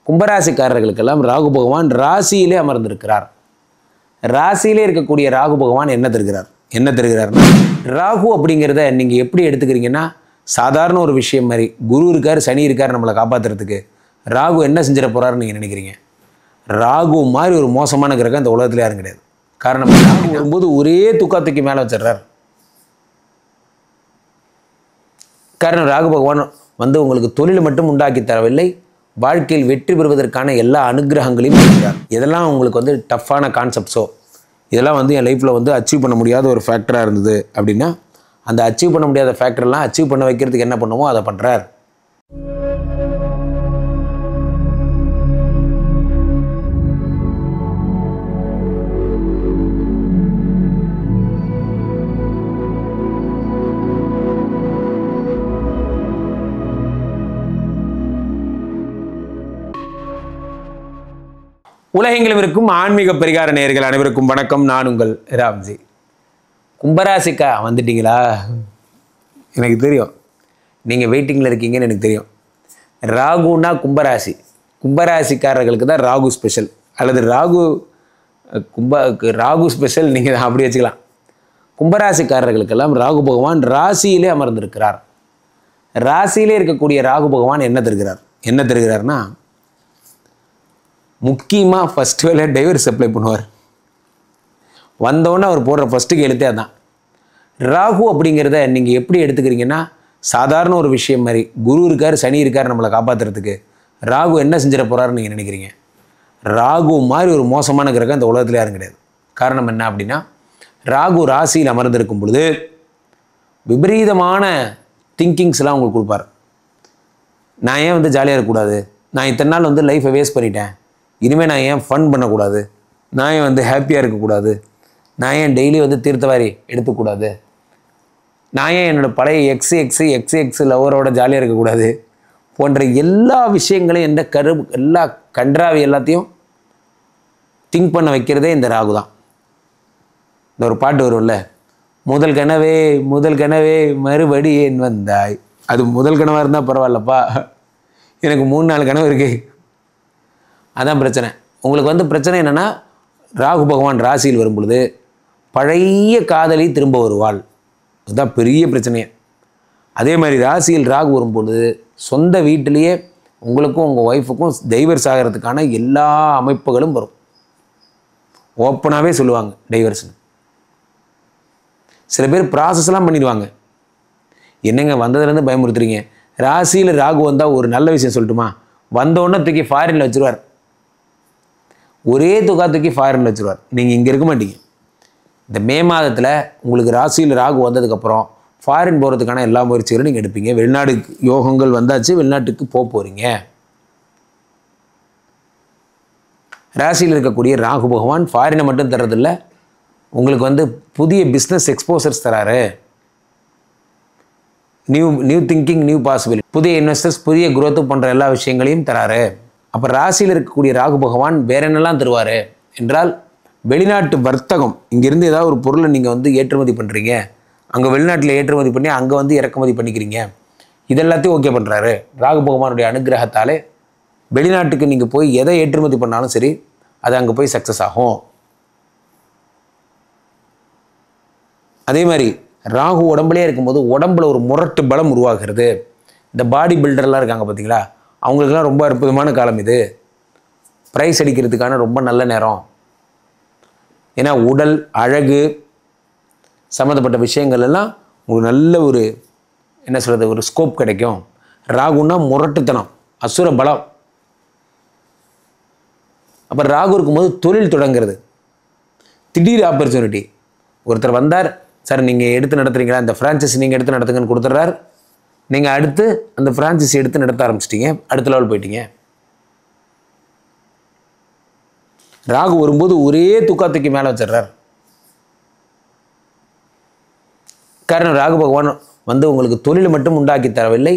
கும்பராசிக்காரர்களுக்கெல்லாம் ராகு பகவான் ராசியிலே அமர்ந்திருக்கிறார். ராசியிலே இருக்கக்கூடிய ராகு பகவான் என்ன தருகிறார்னா ராகு அப்படிங்கிறத நீங்கள் எப்படி எடுத்துக்கிறீங்கன்னா, சாதாரண ஒரு விஷயம் மாதிரி. குரு இருக்கார், சனி இருக்கார் நம்மளை காப்பாற்றுறதுக்கு. ராகு என்ன செஞ்சிட போகிறாருன்னு நீங்கள் நினைக்கிறீங்க? ராகு மாதிரி ஒரு மோசமான கிரகம் இந்த உலகத்தில் யாரும் கிடையாது. காரணம் ராகு வரும்போது ஒரே துக்காத்துக்கு மேலே வச்சிடுறார். காரணம் ராகு பகவான் உங்களுக்கு தொழில் மட்டும் உண்டாக்கி தரவில்லை, வாழ்க்கையில் வெற்றி பெறுவதற்கான எல்லா அனுகிரகங்களையும் கொடுக்கிறார். இதெல்லாம் உங்களுக்கு டஃப்பான கான்செப்ட்ஸோ, இதெல்லாம் என் லைஃப்பில் அச்சீவ் பண்ண முடியாத ஒரு ஃபேக்டராக இருந்தது அப்படின்னா, அந்த அச்சீவ் பண்ண முடியாத ஃபேக்டர்லாம் அச்சீவ் பண்ண வைக்கிறதுக்கு என்ன பண்ணுமோ அதை பண்ணுறார். உலகெங்கிலும் இருக்கும் ஆன்மீக பரிகார நேயர்கள் அனைவருக்கும் வணக்கம். நான் உங்கள் ராம்ஜி. கும்பராசிக்கா வந்துட்டீங்களா? எனக்கு தெரியும் நீங்கள் வெயிட்டிங்கில் இருக்கீங்கன்னு எனக்கு தெரியும். ராகுனா கும்பராசிக்காரர்களுக்கு தான் ராகு ஸ்பெஷல், அல்லது ராகு ஸ்பெஷல் நீங்கள் அப்படி வச்சுக்கலாம். கும்பராசிக்காரர்களுக்கெல்லாம் ராகு பகவான் ராசியிலே அமர்ந்திருக்கிறார். ராசியிலே இருக்கக்கூடிய ராகு பகவான் என்ன தருகிறார்னா, முக்கியமாக ஃபஸ்ட்டு வேலை டைவர்ஸ் அப்ளை பண்ணுவார். வந்தோன்னே அவர் போடுற ஃபஸ்ட்டு எழுத்தே அதான். ராகு அப்படிங்கிறத நீங்கள் எப்படி எடுத்துக்கிறீங்கன்னா, சாதாரண ஒரு விஷயம் மாதிரி. குரு இருக்கார், சனி இருக்கார் நம்மளை காப்பாற்றுறதுக்கு. ராகு என்ன செஞ்சிட போகிறாருன்னு நீங்கள் நினைக்கிறீங்க? ராகு மாதிரி ஒரு மோசமான கிரகம் இந்த உலகத்தில் யாரும் கிடையாது. காரணம் என்ன அப்படின்னா, ராகு ராசியில் அமர்ந்திருக்கும் பொழுது விபரீதமான திங்கிங்ஸ்லாம் உங்களுக்கு கொடுப்பார். நான் ஏன் ஜாலியாக இருக்கக்கூடாது, நான் இத்தனை நாள் லைஃப்பை வேஸ்ட் பண்ணிட்டேன், இனிமேல் நான் ஏன் ஃபன் பண்ணக்கூடாது, நான் ஏன் ஹாப்பியாக இருக்கக்கூடாது, நான் ஏன் டெய்லி தீர்த்தவாரி எடுத்துக்கூடாது, நான் ஏன் என்னோடய பழைய எக்ஸ் லவரோட ஜாலியாக இருக்கக்கூடாது போன்ற எல்லா விஷயங்களையும் எல்லா கன்றாவி எல்லாத்தையும் திங்க் பண்ண வைக்கிறதே இந்த ராகு தான். இந்த ஒரு பாட்டு வரும்ல, முதல் கனவே மறுபடி ஏன் வந்தாய். அது முதல் கனவாக இருந்தால் பரவாயில்லப்பா, எனக்கு 3-4 கனவு இருக்குது. அதான் பிரச்சனை. உங்களுக்கு பிரச்சனை என்னென்னா, ராகு பகவான் ராசியில் வரும் பொழுது பழைய காதலி திரும்ப வருவாள். அதுதான் பெரிய பிரச்சனையே. அதே மாதிரி ராசியில் ராகு வரும்பொழுது சொந்த வீட்டிலேயே உங்களுக்கும் உங்கள் ஒய்ஃபுக்கும் டைவர்ஸ் ஆகிறதுக்கான எல்லா அமைப்புகளும் வரும். ஓப்பனாகவே சொல்லுவாங்க டைவர்ஸ்னு. சில பேர் ப்ராசஸ்லாம் பண்ணிடுவாங்க. என்னங்க வந்ததுலேருந்து பயமுறுத்துறீங்க? ராசியில் ராகு வந்தால் ஒரு நல்ல விஷயம் சொல்லட்டுமா, வந்தோடனே தூக்கி ஃபாரினில் வச்சுருவார். ஒரே தூக்கி ஃபாரினில் வச்சுருவார். நீங்கள் இங்கே இருக்க மாட்டீங்க. இந்த மே மாதத்தில் உங்களுக்கு ராசியில் ராகு வந்ததுக்கப்புறம் ஃபாரின் போகிறதுக்கான எல்லா முயற்சிகளும் நீங்கள் எடுப்பீங்க. வெளிநாடு யோகங்கள் வந்தாச்சு, வெளிநாட்டுக்கு போகிறீங்க. ராசியில் இருக்கக்கூடிய ராகு பகவான் ஃபாரினை மட்டும் தர்றதில்ல, உங்களுக்கு புதிய பிஸ்னஸ் எக்ஸ்போசர்ஸ் தராரு. நியூ திங்கிங், நியூ பாசிபிலிட்டி, புதிய இன்வெஸ்டர்ஸ், புதிய குரோத்து போன்ற எல்லா விஷயங்களையும் தராரு. அப்போ ராசியில் இருக்கக்கூடிய ராகு பகவான் வேற என்னெல்லாம் தருவார் என்றால், வெளிநாட்டு வர்த்தகம். இங்கேருந்து ஏதாவது ஒரு பொருளை நீங்கள் ஏற்றுமதி பண்ணுறீங்க, அங்கே வெளிநாட்டில் ஏற்றுமதி பண்ணி அங்கே இறக்குமதி பண்ணிக்கிறீங்க, இதெல்லாத்தையும் ஓகே பண்ணுறாரு. ராகு பகவானுடைய அனுகிரகத்தாலே வெளிநாட்டுக்கு நீங்கள் போய் எதை ஏற்றுமதி பண்ணாலும் சரி, அது அங்கே போய் சக்ஸஸ் ஆகும். அதே மாதிரி ராகு உடம்புலேயே இருக்கும்போது உடம்புல ஒரு முரட்டு பலம் உருவாகிறது. இந்த பாடி பில்டர்லாம் இருக்காங்க பார்த்தீங்களா, அவங்களுக்கெல்லாம் ரொம்ப அற்புதமான காலம் இது. ப்ரைஸ் அடிக்கிறதுக்கான ரொம்ப நல்ல நேரம். ஏன்னா உடல் அழகு சம்மந்தப்பட்ட விஷயங்கள் எல்லாம் உங்களுக்கு நல்ல ஒரு ஒரு ஸ்கோப் கிடைக்கும். ராகுன்னா முரட்டுத்தனம், அசுர பலம். அப்போ ராகு இருக்கும்போது தொழில் தொடங்கிறது, திடீர் ஆப்பர்ச்சுனிட்டி. ஒருத்தர் வந்தார், சார் நீங்கள் எடுத்து நடத்துகிறீங்களா, இந்த ஃப்ரான்ச்சைஸ் நீங்கள் எடுத்து நடத்துங்கன்னு கொடுத்துட்றார். நீங்கள் அடுத்து அந்த ஃப்ரான்ச்சைஸி எடுத்து நடத்த ஆரம்பிச்சிட்டிங்க, அடுத்த லெவல் போயிட்டீங்க. ராகு வரும்போது ஒரே துக்காத்துக்கு மேலே வச்சிடுறார். காரணம் ராகு பகவான் உங்களுக்கு தொழில் மட்டும் உண்டாக்கி தரவில்லை,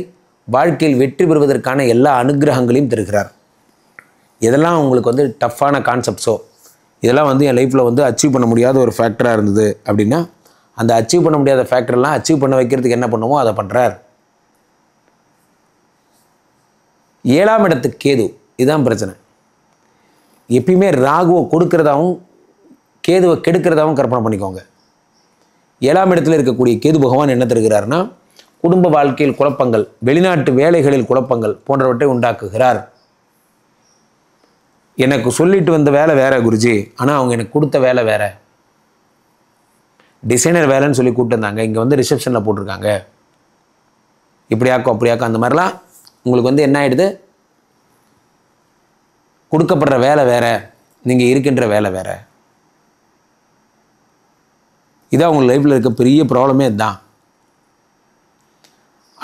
வாழ்க்கையில் வெற்றி பெறுவதற்கான எல்லா அனுகிரகங்களையும் தருகிறார். இதெல்லாம் உங்களுக்கு டஃப்பான கான்செப்ட்ஸோ, இதெல்லாம் என் லைஃப்பில் அச்சீவ் பண்ண முடியாத ஒரு ஃபேக்டராக இருந்தது அப்படின்னா, அந்த அச்சீவ் பண்ண முடியாத ஃபேக்டர்லாம் அச்சீவ் பண்ண வைக்கிறதுக்கு என்ன பண்ணுமோ அதை பண்ணுறார். 7ஆம் இடத்துக்கு கேது. இதுதான் பிரச்சனை. எப்பயுமே ராகுவை கொடுக்கறதாவும் கேதுவை கெடுக்கிறதாவும் கற்பனை பண்ணிக்கோங்க. 7ஆம் இடத்துல இருக்கக்கூடிய கேது பகவான் என்ன தருகிறார்னா, குடும்ப வாழ்க்கையில் குழப்பங்கள், வெளிநாட்டு வேலைகளில் குழப்பங்கள் போன்றவற்றை உண்டாக்குகிறார். எனக்கு சொல்லிட்டு வந்த வேலை வேற குருஜி, ஆனால் அவங்க எனக்கு கொடுத்த வேலை வேற. டிசைனர் வேலைன்னு சொல்லி கூப்பிட்டு வந்தாங்க, இங்கே வந்து ரிசப்ஷனில் போட்டிருக்காங்க, இப்படியாக்கும் அப்படியாக்கும். அந்த மாதிரிலாம் உங்களுக்கு வந்து என்ன ஆகிடுது, கொடுக்கப்படுற வேலை வேற, நீங்கள் இருக்கின்ற வேலை வேற. இதான் உங்கள் லைஃப்பில் இருக்க பெரிய ப்ராப்ளமே இதுதான்.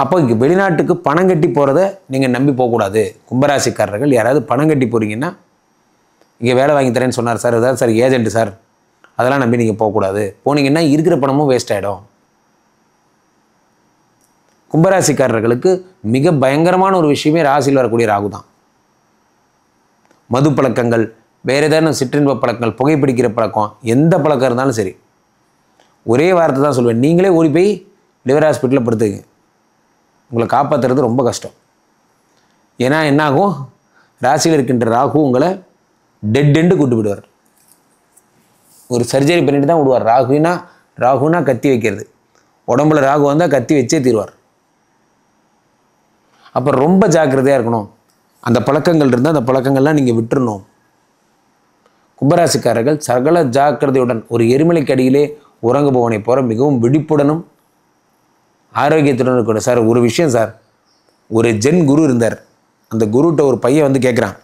அப்போ இங்கே வெளிநாட்டுக்கு பணம் கட்டி போகிறத நீங்கள் நம்பி போகக்கூடாது. கும்பராசிக்காரர்கள் யாராவது பணம் கட்டி போகிறீங்கன்னா, இங்கே வேலை வாங்கி தரேன்னு சொன்னார் சார், அதாவது சார் ஏஜென்ட் சார், அதெல்லாம் நம்பி நீங்கள் போகக்கூடாது. போனீங்கன்னா இருக்கிற பணமும் வேஸ்ட் ஆகிடும். கும்பராசிக்காரர்களுக்கு மிக பயங்கரமான ஒரு விஷயமே ராசியில் வரக்கூடிய ராகு தான். மது பழக்கங்கள், வேறு ஏதாவது சிற்றின்ப பழக்கங்கள், புகைப்பிடிக்கிற பழக்கம், எந்த பழக்கம் இருந்தாலும் சரி, ஒரே வார்த்தை தான் சொல்லுவேன், நீங்களே ஓடி போய் லிவர் ஹாஸ்பிட்டலில் படுத்துங்க. உங்களை காப்பாற்றுறது ரொம்ப கஷ்டம். ஏன்னா என்னாகும், ராசியில் இருக்கின்ற ராகு உங்களை டெட் எண்டு கூட்டு விடுவார். ஒரு சர்ஜரி பண்ணிட்டு தான் விடுவார். ராகுனா கத்தி வைக்கிறது. உடம்புல ராகு வந்தால் கத்தி வச்சே தீர்வார். அப்போ ரொம்ப ஜாக்கிரதையாக இருக்கணும். அந்த பழக்கங்கள் இருந்தால் அந்த பழக்கங்கள்லாம் நீங்கள் விட்டுறணும். கும்பராசிக்காரர்கள் சகல ஜாக்கிரதையுடன் ஒரு எரிமலைக்கு அடியிலே உறங்குபவனை போகிற மிகவும் விழிப்புடனும் ஆரோக்கியத்துடன் இருக்கணும். சார் ஒரு விஷயம் சார், ஒரு ஜென் குரு இருந்தார். அந்த குருகிட்ட ஒரு பையன் வந்து கேட்குறான்,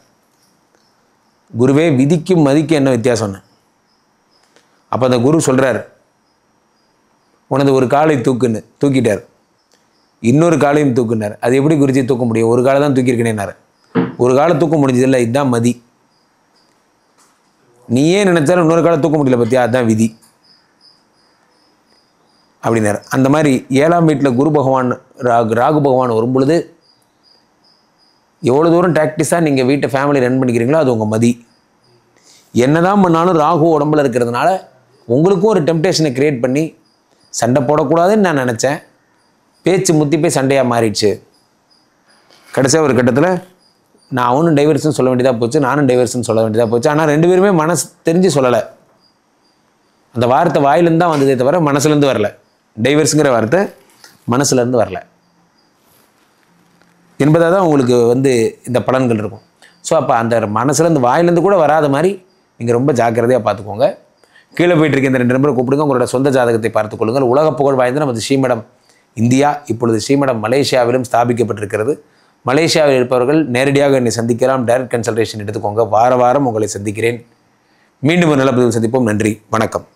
குருவே விதிக்கும் மதிக்கும் என்ன வித்தியாசம்னு. அப்போ அந்த குரு சொல்கிறார், உனது ஒரு காலை தூக்குன்னு தூக்கிட்டார், இன்னொரு காலையும் தூக்குனார். அது எப்படி குருஜி தூக்க முடியும், ஒரு காலை தான் தூக்கியிருக்கேனார். ஒரு காலை தூக்க முடிஞ்சதில்லை, இதுதான் மதி. நீயே நினைச்சாலும் இன்னொரு காலை தூக்க முடியல பற்றியா, அதுதான் விதி அப்படின்னார். அந்த மாதிரி 7ஆம் வீட்டில் குரு பகவான் ராகு பகவான் வரும் பொழுது எவ்வளோ தூரம் டாக்டிஸாக நீங்கள் வீட்டை ஃபேமிலி ரன் பண்ணிக்கிறீங்களோ அது உங்கள் மதி. என்ன தான் பண்ணாலும் ராகு உடம்புல இருக்கிறதுனால உங்களுக்கும் ஒரு டெம்டேஷனை க்ரியேட் பண்ணி சண்டை போடக்கூடாதுன்னு நான் நினச்சேன். பேச்சு முத்தி போய் சண்டையாக மாறிடுச்சு. கடைசியாக ஒரு கட்டத்தில் நான் அவனும் டைவர்ஸ்னு சொல்ல வேண்டியதாக போச்சு, நானும் டைவர்ஸ்னு சொல்ல வேண்டியதாக போச்சு. ஆனால் 2 பேருமே மனசு தெரிஞ்சு சொல்லலை. அந்த வார்த்தை வாயிலேருந்து தான் வந்ததே தவிர மனசுலேருந்து வரல. டைவர்ஸுங்கிற வார்த்தை மனசுலேருந்து வரல என்பதாக தான் உங்களுக்கு வந்து இந்த பலன்கள் இருக்கும். ஸோ அப்போ அந்த மனசுலேருந்து வாயிலேருந்து கூட வராத மாதிரி நீங்கள் ரொம்ப ஜாக்கிரதையாக பார்த்துக்கோங்க. கீழே போயிட்டுருக்க இந்த 2 நம்பரை கூப்பிடுங்க. உங்களோட சொந்த ஜாதகத்தை பார்த்துக் கொள்ளுங்கள். உலக புகழ் வாய்ந்த நமது ஸ்ரீமடம் இந்தியா இப்பொழுது ஸ்ரீமடம் மலேசியாவிலும் ஸ்தாபிக்கப்பட்டிருக்கிறது. மலேசியாவில் இருப்பவர்கள் நேரடியாக என்னை சந்திக்கலாம். டைரக்ட் கன்சல்டேஷன் எடுத்துக்கோங்க. வார வாரம் உங்களை சந்திக்கிறேன். மீண்டும் ஒரு நல்ல பதிவில் சந்திப்போம். நன்றி, வணக்கம்.